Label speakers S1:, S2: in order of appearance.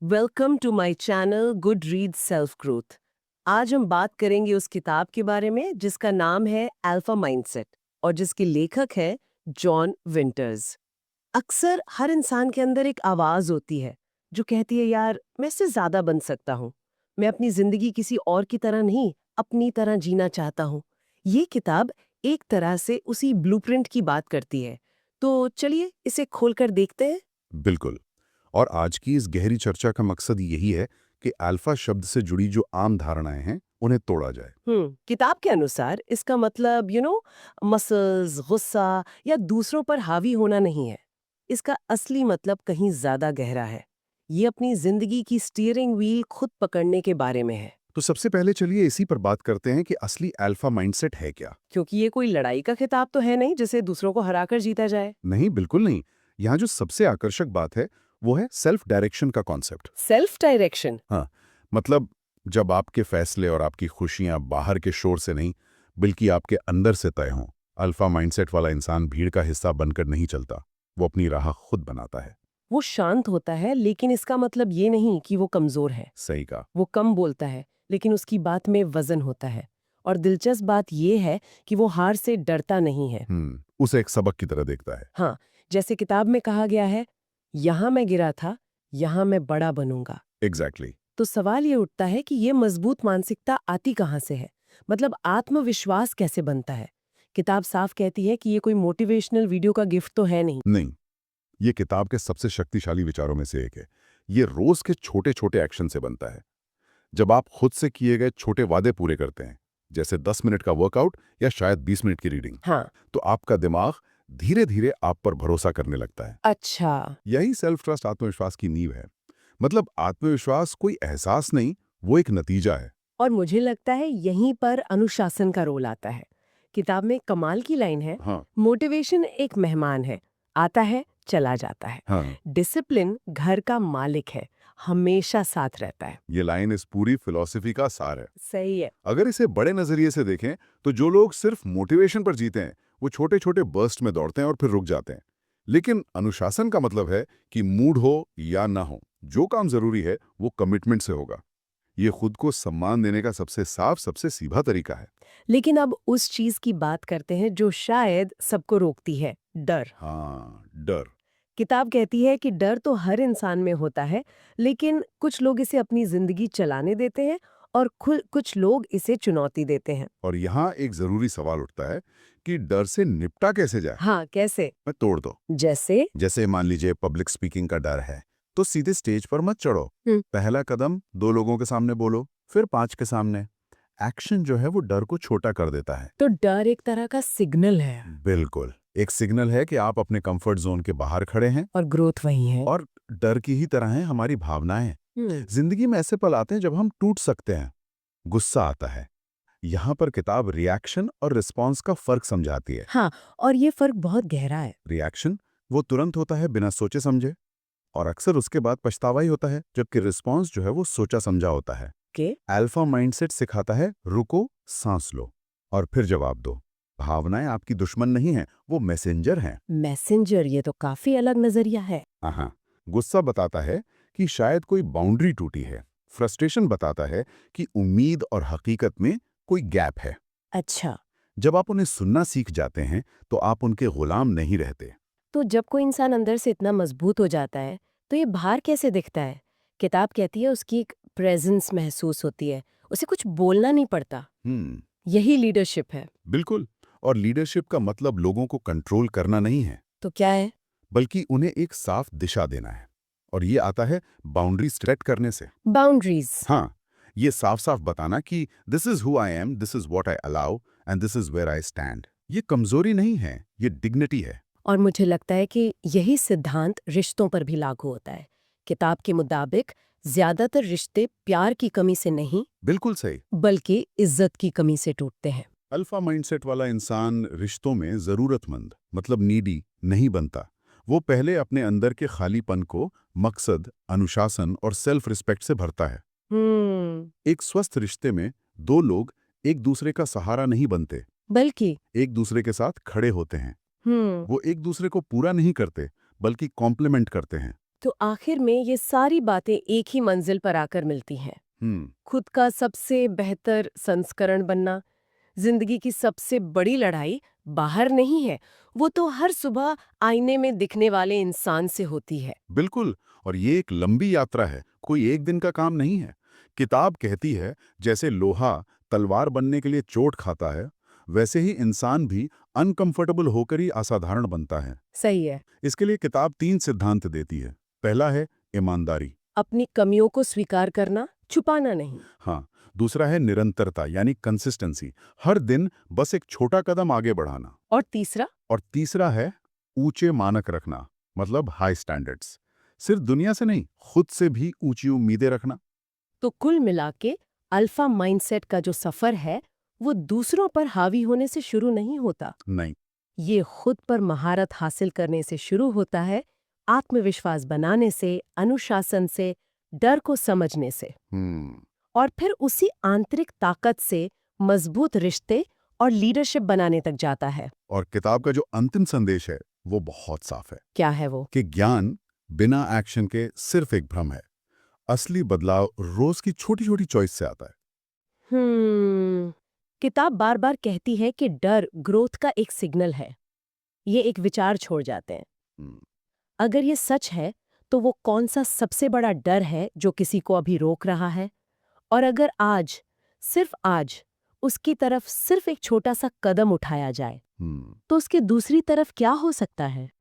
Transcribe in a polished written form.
S1: Welcome to my channel good read self growth. आज हम बात करेंगे उस किताब के बारे में जिसका नाम है अल्फा माइंडसेट और जिसके लेखक है जॉन विंटर्स। अक्सर हर इंसान के अंदर एक आवाज होती है जो कहती है, यार मैं इससे ज्यादा बन सकता हूँ। मैं अपनी जिंदगी किसी और की तरह नहीं, अपनी तरह जीना चाहता हूँ। ये किताब एक तरह से उसी ब्लूप्रिंट की बात करती है। तो चलिए इसे खोलकर देखते हैं।
S2: बिल्कुल। और आज की इस गहरी चर्चा का मकसद यही है कि अल्फा शब्द से जुड़ी जो आम धारणाएं हैं उन्हें तोड़ा जाए।
S1: किताब के अनुसार इसका मतलब मसल्स, गुस्सा या दूसरों पर हावी होना नहीं है। इसका असली मतलब कहीं ज्यादा गहरा है। ये अपनी जिंदगी की स्टीयरिंग व्हील खुद पकड़ने के बारे में है।
S2: तो सबसे पहले चलिए इसी पर बात करते हैं कि असली अल्फा माइंडसेट है क्या।
S1: क्योंकि ये कोई लड़ाई का खिताब तो है नहीं जिसे दूसरों को हराकर जीता जाए।
S2: नहीं, बिल्कुल नहीं। यहाँ जो सबसे आकर्षक बात है वो है सेल्फ डायरेक्शन का कॉन्सेप्ट।
S1: Self direction.
S2: हाँ, मतलब जब आपके फैसले और आपकी खुशियां बाहर के शोर से नहीं बल्कि आपके अंदर से तय हों। अल्फा माइंडसेट वाला इंसान भीड़ का हिस्सा बनकर नहीं चलता, वो अपनी राह खुद बनाता है।
S1: वो शांत होता है, लेकिन इसका मतलब ये नहीं कि वो कमजोर है।
S2: सही कहा।
S1: वो कम बोलता है, लेकिन उसकी बात में वजन होता है। और दिलचस्प बात यह है कि वो हार से डरता नहीं है।
S2: उसे एक सबक की तरह देखता है।
S1: हाँ, जैसे किताब में कहा गया है, यहाँ मैं गिरा था, यहाँ मैं बड़ा बनूंगा।
S2: एग्जैक्टली।
S1: तो सवाल ये उठता है कि ये मजबूत मानसिकता आती कहाँ से है। मतलब आत्मविश्वास कैसे बनता है। किताब साफ कहती है कि ये कोई मोटिवेशनल वीडियो का गिफ्ट तो है नहीं।
S2: नहीं, ये किताब के सबसे शक्तिशाली विचारों में से एक है। ये रोज के छोटे छोटे एक्शन से बनता है। जब आप खुद से किए गए छोटे वादे पूरे करते हैं, जैसे 10 मिनट का वर्कआउट या शायद 20 मिनट की रीडिंग,
S1: हाँ।
S2: तो आपका दिमाग धीरे धीरे आप पर भरोसा करने लगता है।
S1: अच्छा।
S2: यही सेल्फ ट्रस्ट आत्मविश्वास की नींव है। मतलब आत्मविश्वास कोई एहसास नहीं, वो एक नतीजा है।
S1: और मुझे लगता है यहीं पर अनुशासन का रोल आता है। किताब में कमाल की लाइन है,
S2: हाँ।
S1: मोटिवेशन एक मेहमान है, आता है चला जाता है।
S2: हाँ,
S1: डिसिप्लिन घर का मालिक है, हमेशा साथ रहता है।
S2: ये लाइन इस पूरी फिलॉसफी का सार है।
S1: सही है।
S2: अगर इसे बड़े नजरिए से देखें तो जो लोग सिर्फ मोटिवेशन पर जीते हैं वो छोटे छोटे बर्स्ट में दौड़ते हैं और फिर रुक जाते हैं। लेकिन अनुशासन का मतलब है कि मूड हो या ना हो, जो काम जरूरी है वो कमिटमेंट से होगा। ये खुद को सम्मान देने का सबसे साफ, सबसे सीधा तरीका है।
S1: लेकिन अब उस चीज की बात करते हैं जो शायद सबको रोकती है, डर।
S2: हाँ, डर।
S1: किताब कहती है कि डर तो हर इंसान में होता है, लेकिन कुछ लोग इसे अपनी जिंदगी चलाने देते हैं और कुछ लोग इसे चुनौती देते हैं।
S2: और यहाँ एक जरूरी सवाल उठता है कि डर से निपटा कैसे जाए।
S1: हाँ, कैसे?
S2: मैं तोड़ दो।
S1: जैसे?
S2: जैसे मान लीजिए पब्लिक स्पीकिंग का डर है, तो सीधे स्टेज पर मत चढ़ो। पहला कदम 2 लोगों के सामने बोलो, फिर 5 के सामने। एक्शन जो है वो डर को छोटा कर देता है।
S1: तो डर एक तरह का सिग्नल है।
S2: बिल्कुल, एक सिग्नल है कि आप अपने कंफर्ट जोन के बाहर खड़े हैं।
S1: और ग्रोथ वही है।
S2: और डर की ही तरह है हमारी भावनाएं।
S1: हम्म।
S2: जिंदगी में ऐसे पल आते हैं जब हम टूट सकते हैं, गुस्सा आता है। यहाँ पर किताब रिएक्शन और रिस्पॉन्स का फर्क समझाती है।
S1: हाँ, और ये फर्क बहुत गहरा है।
S2: रिएक्शन वो तुरंत होता है बिना सोचे समझे, और अक्सर उसके बाद पछतावा ही होता है, जबकि रिस्पॉन्स जो है वो सोचा समझा होता है।
S1: के
S2: अल्फा माइंडसेट सिखाता है रुको, सांस लो और फिर जवाब दो। भावनाएं आपकी दुश्मन नहीं हैं, वो मैसेंजर हैं।
S1: मैसेंजर, ये तो काफी अलग नजरिया है।
S2: हाँ, गुस्सा बताता है कि शायद कोई बाउंड्री टूटी है। फ्रस्ट्रेशन बताता है कि उम्मीद और हकीकत में कोई गैप है।
S1: अच्छा।
S2: जब आप उन्हें सुनना सीख जाते हैं तो आप उनके गुलाम नहीं रहते।
S1: तो जब कोई इंसान अंदर से इतना मजबूत हो जाता है, तो ये बाहर कैसे दिखता है? किताब कहती है उसकी एक प्रेजेंस महसूस होती है, उसे कुछ बोलना नहीं पड़ता।
S2: हम्म।
S1: यही लीडरशिप है।
S2: बिल्कुल। और लीडरशिप का मतलब लोगों को कंट्रोल करना नहीं है,
S1: तो क्या है?
S2: बल्कि उन्हें एक साफ दिशा देना है। और ये आता है बाउंड्री सेट करने से।
S1: बाउंड्रीज।
S2: हाँ, ये साफ साफ बताना कि this is who I am, this is what I allow and this is where I stand. ये कमजोरी नहीं है, ये डिग्निटी है।
S1: और मुझे लगता है कि यही सिद्धांत रिश्तों पर भी लागू होता है। किताब के मुताबिक ज्यादातर रिश्ते प्यार की कमी से नहीं,
S2: बिल्कुल सही।
S1: बल्कि इज्जत की कमी से टूटते हैं।
S2: अल्फा माइंडसेट वाला इंसान रिश्तों में जरूरतमंद, मतलब नीडी नहीं बनता। वो पहले अपने अंदर के खालीपन को मकसद, अनुशासन और सेल्फ रिस्पेक्ट से भरता है।
S1: हम्म।
S2: एक स्वस्थ रिश्ते में दो लोग एक दूसरे का सहारा नहीं बनते,
S1: बल्कि।
S2: एक दूसरे के साथ खड़े होते हैं।
S1: हम्म।
S2: वो एक दूसरे को पूरा नहीं करते, बल्कि कॉम्प्लीमेंट करते हैं।
S1: तो आखिर में ये सारी बातें एक ही मंजिल पर आकर मिलती हैं। खुद का सबसे बेहतर संस्करण बनना। जिंदगी की सबसे बड़ी लड़ाई बाहर नहीं है, वो तो हर सुबह आईने में दिखने वाले इंसान से होती है।
S2: बिल्कुल। और ये एक लंबी यात्रा है, कोई एक दिन का काम नहीं है। किताब कहती है जैसे लोहा तलवार बनने के लिए चोट खाता है, वैसे ही इंसान भी अनकंफर्टेबल होकर ही असाधारण बनता है।
S1: सही है।
S2: इसके लिए किताब 3 सिद्धांत देती है। पहला है ईमानदारी।
S1: अपनी कमियों को स्वीकार करना, छुपाना नहीं।
S2: हाँ। दूसरा है निरंतरता यानी कंसिस्टेंसी, हर दिन बस एक छोटा कदम आगे बढ़ाना।
S1: और तीसरा?
S2: और तीसरा है ऊंचे मानक रखना, मतलब हाई स्टैंडर्ड्स। सिर्फ दुनिया से नहीं, खुद से भी ऊंची उम्मीदें रखना।
S1: तो कुल मिला के अल्फा माइंडसेट का जो सफर है वो दूसरों पर हावी होने से शुरू नहीं होता।
S2: नहीं।
S1: ये खुद पर महारत हासिल करने से शुरू होता है, आत्मविश्वास बनाने से, अनुशासन से, डर को समझने से, और फिर उसी आंतरिक ताकत से मजबूत रिश्ते और लीडरशिप बनाने तक जाता है।
S2: और किताब का जो अंतिम संदेश है वो बहुत साफ है
S1: क्या है वो?
S2: कि ज्ञान बिना एक्शन के सिर्फ एक भ्रम है। असली बदलाव रोज की छोटी छोटी चॉइस से आता है।
S1: किताब बार बार कहती है कि डर ग्रोथ का एक सिग्नल है। ये एक विचार छोड़ जाते हैं।
S2: हम्म,
S1: अगर ये सच है तो वो कौन सा सबसे बड़ा डर है जो किसी को अभी रोक रहा है? और अगर आज, सिर्फ आज, उसकी तरफ सिर्फ एक छोटा सा कदम उठाया जाए
S2: हम्म।
S1: तो उसके दूसरी तरफ क्या हो सकता है?